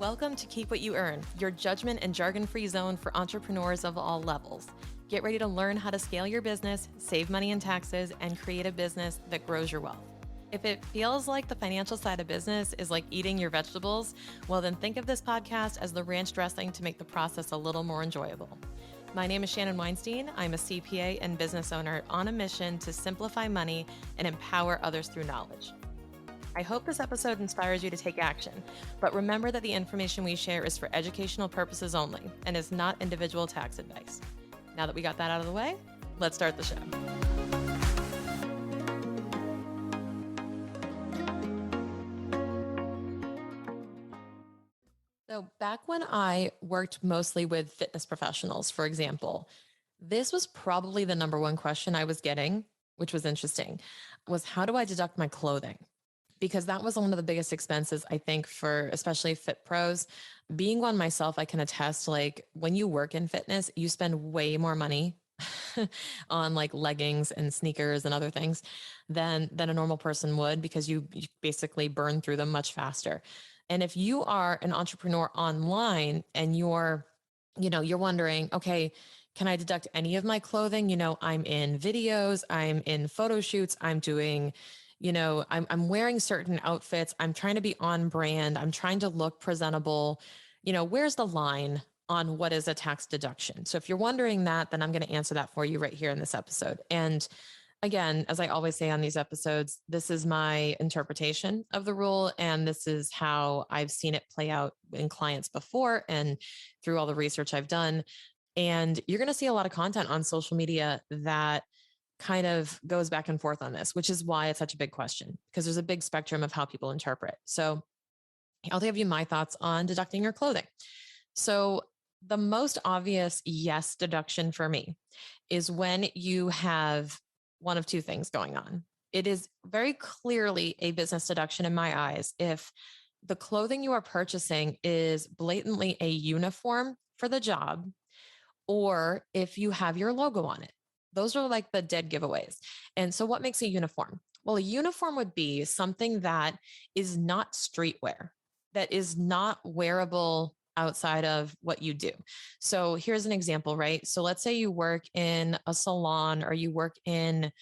Welcome to Keep What You Earn, your judgment and jargon-free zone for entrepreneurs of all levels. Get ready to learn how to scale your business, save money in taxes, and create a business that grows your wealth. If it feels like the financial side of business is like eating your vegetables, well, then think of this podcast as the ranch dressing to make the process a little more enjoyable. My name is Shannon Weinstein. I'm a CPA and business owner on a mission to simplify money and empower others through knowledge. I hope this episode inspires you to take action, but remember that the information we share is for educational purposes only and is not individual tax advice. Now that we got that out of the way, let's start the show. So back when I worked mostly with fitness professionals, for example, this was probably the number one question I was getting, which was interesting, was how do I deduct my clothing? Because that was one of the biggest expenses, I think, for especially fit pros. Being one myself, I can attest, like when you work in fitness, you spend way more money on like leggings and sneakers and other things than a normal person would, because you basically burn through them much faster. And if you are an entrepreneur online and you're wondering, okay, can I deduct any of my clothing? I'm in videos, I'm in photo shoots, I'm doing I'm wearing certain outfits. I'm trying to be on brand. I'm trying to look presentable. Where's the line on what is a tax deduction? So if you're wondering that, then I'm going to answer that for you right here in this episode. And again, as I always say on these episodes, this is my interpretation of the rule. And this is how I've seen it play out in clients before and through all the research I've done. And you're going to see a lot of content on social media that kind of goes back and forth on this, which is why it's such a big question, because there's a big spectrum of how people interpret. So I'll give you my thoughts on deducting your clothing. So the most obvious yes deduction for me is when you have one of two things going on. It is very clearly a business deduction in my eyes if the clothing you are purchasing is blatantly a uniform for the job, or if you have your logo on it. Those are like the dead giveaways. And so what makes a uniform? Well, a uniform would be something that is not streetwear, that is not wearable outside of what you do. So here's an example, right? So let's say you work in a salon or you work in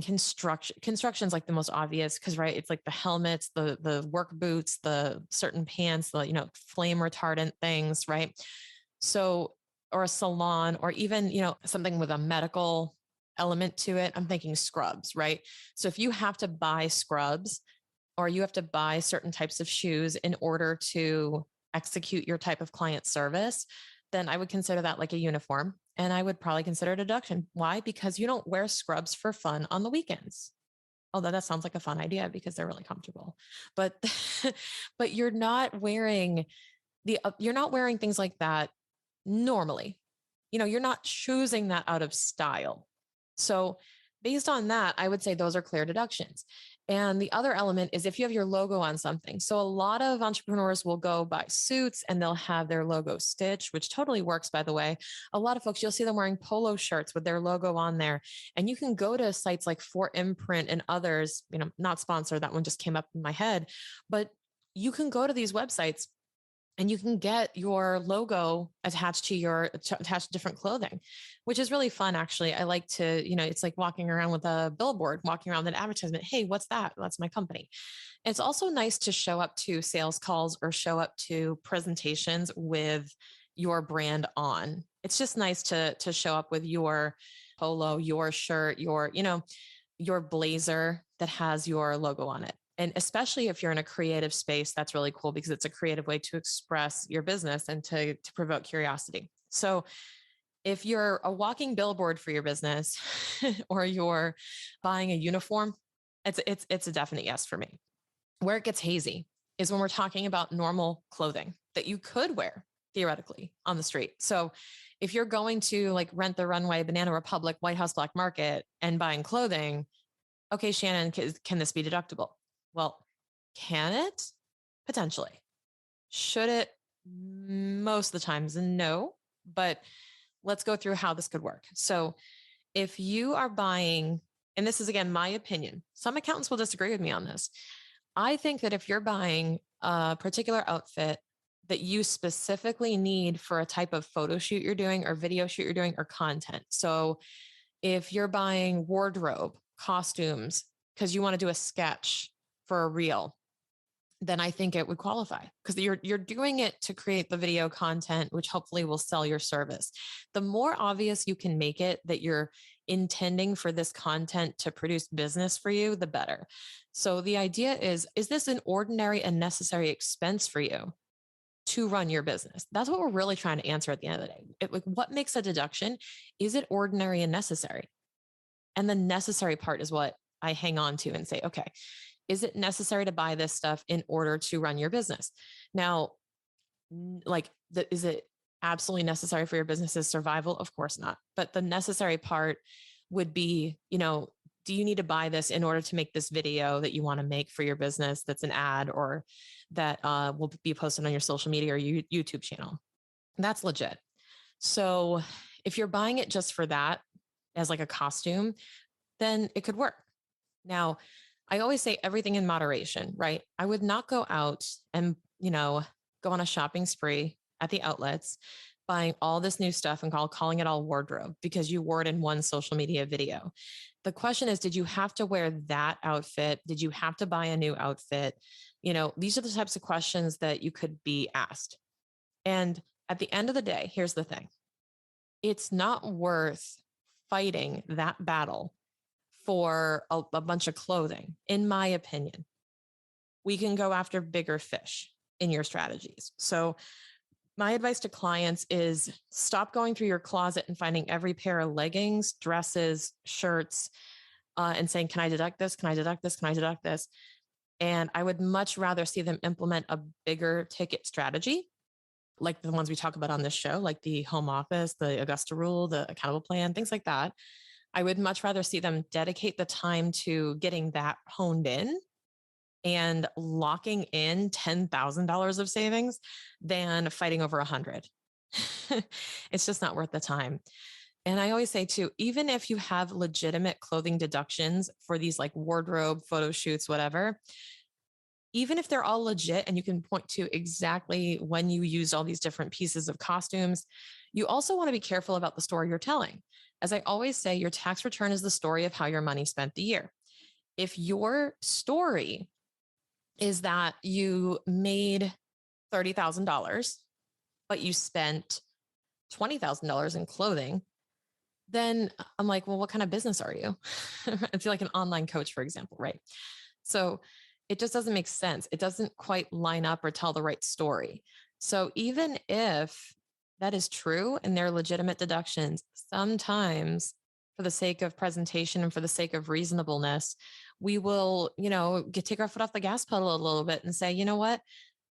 construction. Construction's like the most obvious because, right, it's like the helmets, the work boots, the certain pants, the flame retardant things, right? So or a salon, or even, something with a medical element to it. I'm thinking scrubs, right? So if you have to buy scrubs or you have to buy certain types of shoes in order to execute your type of client service, then I would consider that like a uniform. And I would probably consider a deduction. Why? Because you don't wear scrubs for fun on the weekends. Although that sounds like a fun idea because they're really comfortable, but, but you're not wearing things like that normally. You're not choosing that out of style. So based on that, I would say those are clear deductions. And the other element is if you have your logo on something. So a lot of entrepreneurs will go buy suits and they'll have their logo stitched, which totally works, by the way. A lot of folks, you'll see them wearing polo shirts with their logo on there. And you can go to sites like For Imprint and others, not sponsored, that one just came up in my head, but you can go to these websites and you can get your logo attached to different clothing, which is really fun. Actually, I like to, it's like walking around with a billboard, walking around with an advertisement. Hey, what's that? That's my company. It's also nice to show up to sales calls or show up to presentations with your brand on. It's just nice to show up with your polo, your shirt, your blazer that has your logo on it. And especially if you're in a creative space, that's really cool because it's a creative way to express your business and to provoke curiosity. So if you're a walking billboard for your business or you're buying a uniform, it's a definite yes for me. Where it gets hazy is when we're talking about normal clothing that you could wear theoretically on the street. So if you're going to like Rent the Runway, Banana Republic, White House Black Market and buying clothing, okay, Shannon, can this be deductible? Well, can it? Potentially. Should it? Most of the times, no. But let's go through how this could work. So if you are buying, and this is again, my opinion, some accountants will disagree with me on this. I think that if you're buying a particular outfit that you specifically need for a type of photo shoot you're doing or video shoot you're doing or content. So if you're buying wardrobe, costumes, because you want to do a sketch for a reel, then I think it would qualify because you're doing it to create the video content, which hopefully will sell your service. The more obvious you can make it that you're intending for this content to produce business for you, the better. So the idea is this an ordinary and necessary expense for you to run your business? That's what we're really trying to answer at the end of the day. Like, what makes a deduction? Is it ordinary and necessary? And the necessary part is what I hang on to and say, okay, is it necessary to buy this stuff in order to run your business? Now, is it absolutely necessary for your business's survival? Of course not. But the necessary part would be, do you need to buy this in order to make this video that you want to make for your business that's an ad or that will be posted on your social media or YouTube channel? That's legit. So if you're buying it just for that as like a costume, then it could work. Now, I always say everything in moderation, right? I would not go out and, go on a shopping spree at the outlets, buying all this new stuff and calling it all wardrobe because you wore it in one social media video. The question is, did you have to wear that outfit? Did you have to buy a new outfit? These are the types of questions that you could be asked. And at the end of the day, here's the thing. It's not worth fighting that battle for a bunch of clothing, in my opinion. We can go after bigger fish in your strategies. So my advice to clients is stop going through your closet and finding every pair of leggings, dresses, shirts, and saying, can I deduct this? Can I deduct this? Can I deduct this? And I would much rather see them implement a bigger ticket strategy, like the ones we talk about on this show, like the home office, the Augusta rule, the accountable plan, things like that. I would much rather see them dedicate the time to getting that honed in and locking in $10,000 of savings than fighting over 100. It's just not worth the time. And I always say too, even if you have legitimate clothing deductions for these like wardrobe, photo shoots, whatever, even if they're all legit and you can point to exactly when you used all these different pieces of costumes, you also want to be careful about the story you're telling. As I always say, your tax return is the story of how your money spent the year. If your story is that you made $30,000, but you spent $20,000 in clothing, then I'm like, well, what kind of business are you? I feel like an online coach, for example, right? So it just doesn't make sense. It doesn't quite line up or tell the right story. So even if that is true and they're legitimate deductions, sometimes for the sake of presentation and for the sake of reasonableness, we will, take our foot off the gas pedal a little bit and say, you know what?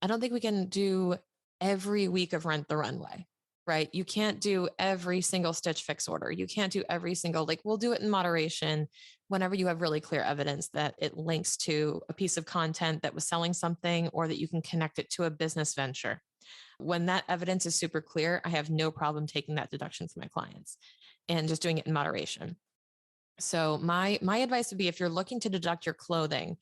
I don't think we can do every week of Rent the Runway, right? You can't do every single Stitch Fix order. You can't do every single, we'll do it in moderation whenever you have really clear evidence that it links to a piece of content that was selling something or that you can connect it to a business venture. When that evidence is super clear, I have no problem taking that deduction for my clients and just doing it in moderation. So my advice would be, if you're looking to deduct your clothing,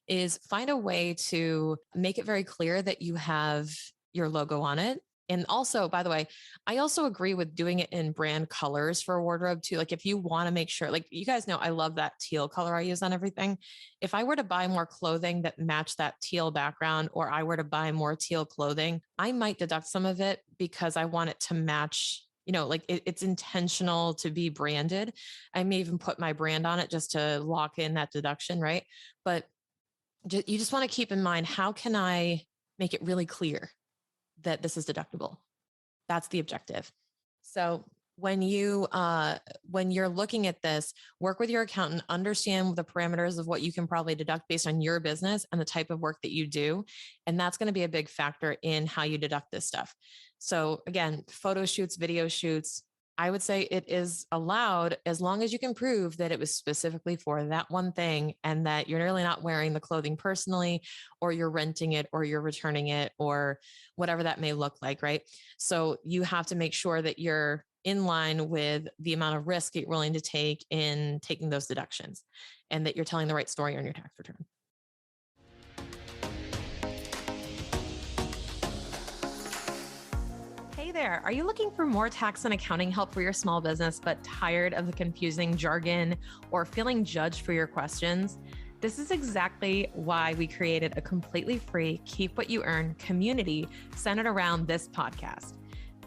is find a way to make it very clear that you have your logo on it. And also, by the way, I also agree with doing it in brand colors for a wardrobe too. Like if you want to make sure, like you guys know, I love that teal color I use on everything. If I were to buy more clothing that match that teal background, or I were to buy more teal clothing, I might deduct some of it because I want it to match, it's intentional to be branded. I may even put my brand on it just to lock in that deduction, right? But you just want to keep in mind, how can I make it really clear that this is deductible? That's the objective. So when you're looking at this, work with your accountant, understand the parameters of what you can probably deduct based on your business and the type of work that you do. And that's going to be a big factor in how you deduct this stuff. So again, photo shoots, video shoots, I would say it is allowed as long as you can prove that it was specifically for that one thing and that you're really not wearing the clothing personally, or you're renting it, or you're returning it, or whatever that may look like, right? So you have to make sure that you're in line with the amount of risk you're willing to take in taking those deductions, and that you're telling the right story on your tax return. there. Are you looking for more tax and accounting help for your small business, but tired of the confusing jargon or feeling judged for your questions? This is exactly why we created a completely free Keep What You Earn community centered around this podcast.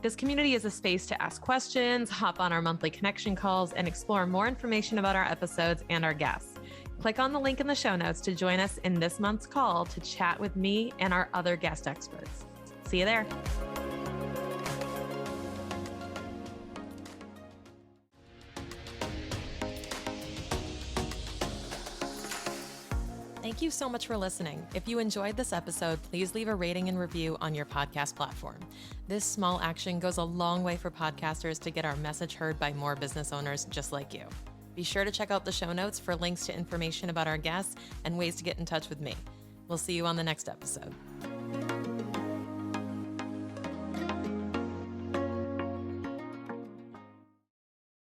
This community is a space to ask questions, hop on our monthly connection calls, and explore more information about our episodes and our guests. Click on the link in the show notes to join us in this month's call to chat with me and our other guest experts. See you there. Thank you so much for listening. If you enjoyed this episode, please leave a rating and review on your podcast platform. This small action goes a long way for podcasters to get our message heard by more business owners just like you. Be sure to check out the show notes for links to information about our guests and ways to get in touch with me. We'll see you on the next episode.